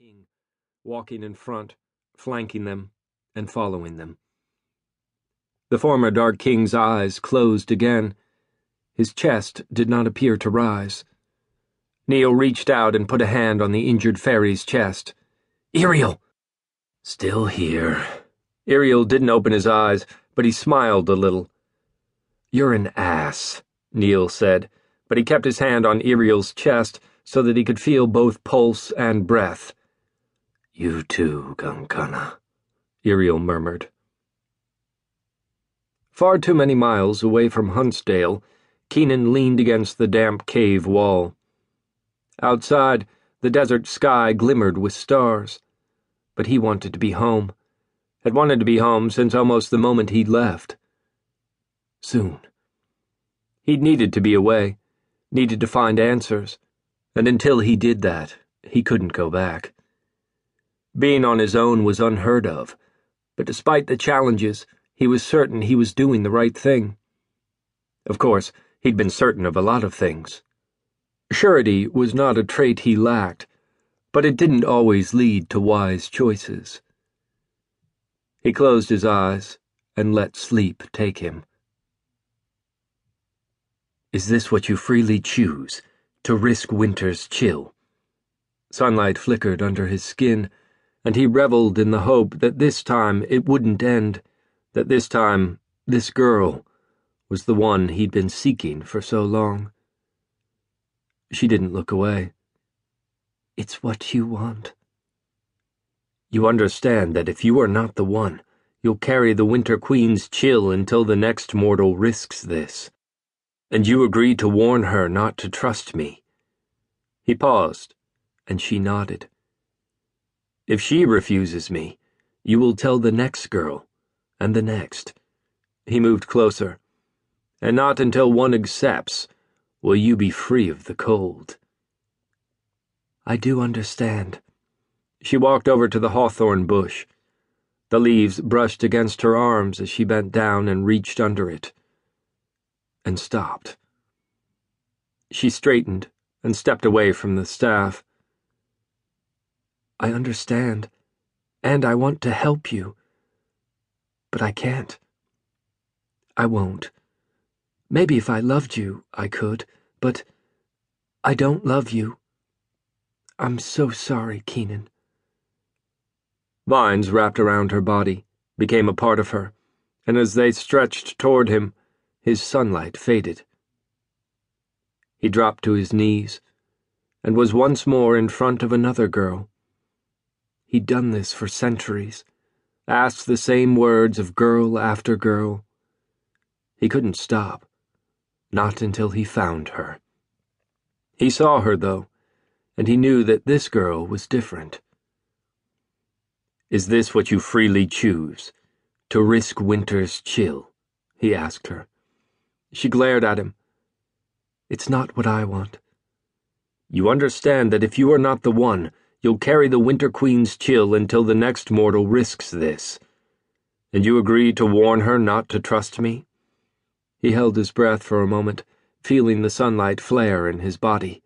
king, walking in front, flanking them, and following them. The former Dark King's eyes closed again. His chest did not appear to rise. Neil reached out and put a hand on the injured fairy's chest. "Iriel!" "Still here." Iriel didn't open his eyes, but he smiled a little. "You're an ass," Neil said, but he kept his hand on Iriel's chest so that he could feel both pulse and breath. "You too, Gunkana," Iriel murmured. Far too many miles away from Huntsdale, Keenan leaned against the damp cave wall. Outside, the desert sky glimmered with stars. But he wanted to be home. Had wanted to be home since almost the moment he'd left. Soon. He'd needed to be away, needed to find answers, and until he did that, he couldn't go back. Being on his own was unheard of, but despite the challenges, he was certain he was doing the right thing. Of course, he'd been certain of a lot of things. Surety was not a trait he lacked, but it didn't always lead to wise choices. He closed his eyes and let sleep take him. "Is this what you freely choose, to risk winter's chill?" Sunlight flickered under his skin, and he reveled in the hope that this time it wouldn't end, that this time this girl was the one he'd been seeking for so long. She didn't look away. "It's what you want." "You understand that if you are not the one, you'll carry the Winter Queen's chill until the next mortal risks this. And you agree to warn her not to trust me." He paused, and she nodded. "If she refuses me, you will tell the next girl, and the next." He moved closer. "And not until one accepts will you be free of the cold." "I do understand." She walked over to the hawthorn bush. The leaves brushed against her arms as she bent down and reached under it. And stopped. She straightened and stepped away from the staff. "I understand, and I want to help you. But I can't. I won't. Maybe if I loved you, I could, but I don't love you. I'm so sorry, Keenan." Vines wrapped around her body, became a part of her, and as they stretched toward him, his sunlight faded. He dropped to his knees, and was once more in front of another girl. He'd done this for centuries, asked the same words of girl after girl. He couldn't stop, not until he found her. He saw her, though, and he knew that this girl was different. "Is this what you freely choose, to risk winter's chill?" he asked her. She glared at him. "It's not what I want." "You understand that if you are not the one, you'll carry the Winter Queen's chill until the next mortal risks this. And you agree to warn her not to trust me?" He held his breath for a moment, feeling the sunlight flare in his body.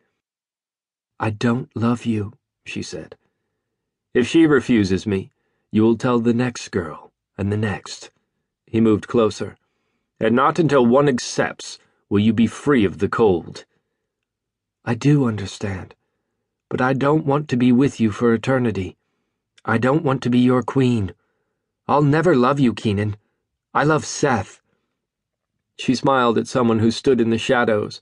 "I don't love you," she said. "If she refuses me, you will tell the next girl, and the next." He moved closer. "And not until one accepts will you be free of the cold." "I do understand, but I don't want to be with you for eternity. I don't want to be your queen. I'll never love you, Keenan. I love Seth." She smiled at someone who stood in the shadows,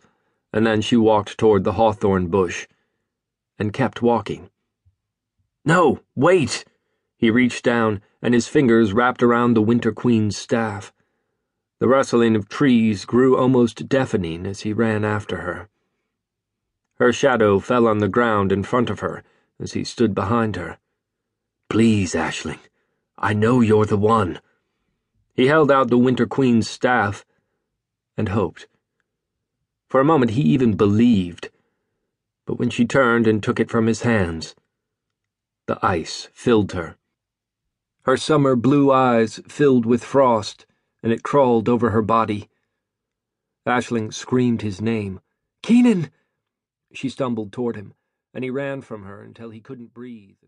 and then she walked toward the hawthorn bush, and kept walking. "No, wait!" He reached down, and his fingers wrapped around the Winter Queen's staff. The rustling of trees grew almost deafening as he ran after her. Her shadow fell on the ground in front of her as he stood behind her. "Please, Aisling, I know you're the one." He held out the Winter Queen's staff and hoped. For a moment he even believed, but when she turned and took it from his hands, the ice filled her. Her summer blue eyes filled with frost, and it crawled over her body. Aisling screamed his name. "Keenan!" She stumbled toward him, and he ran from her until he couldn't breathe.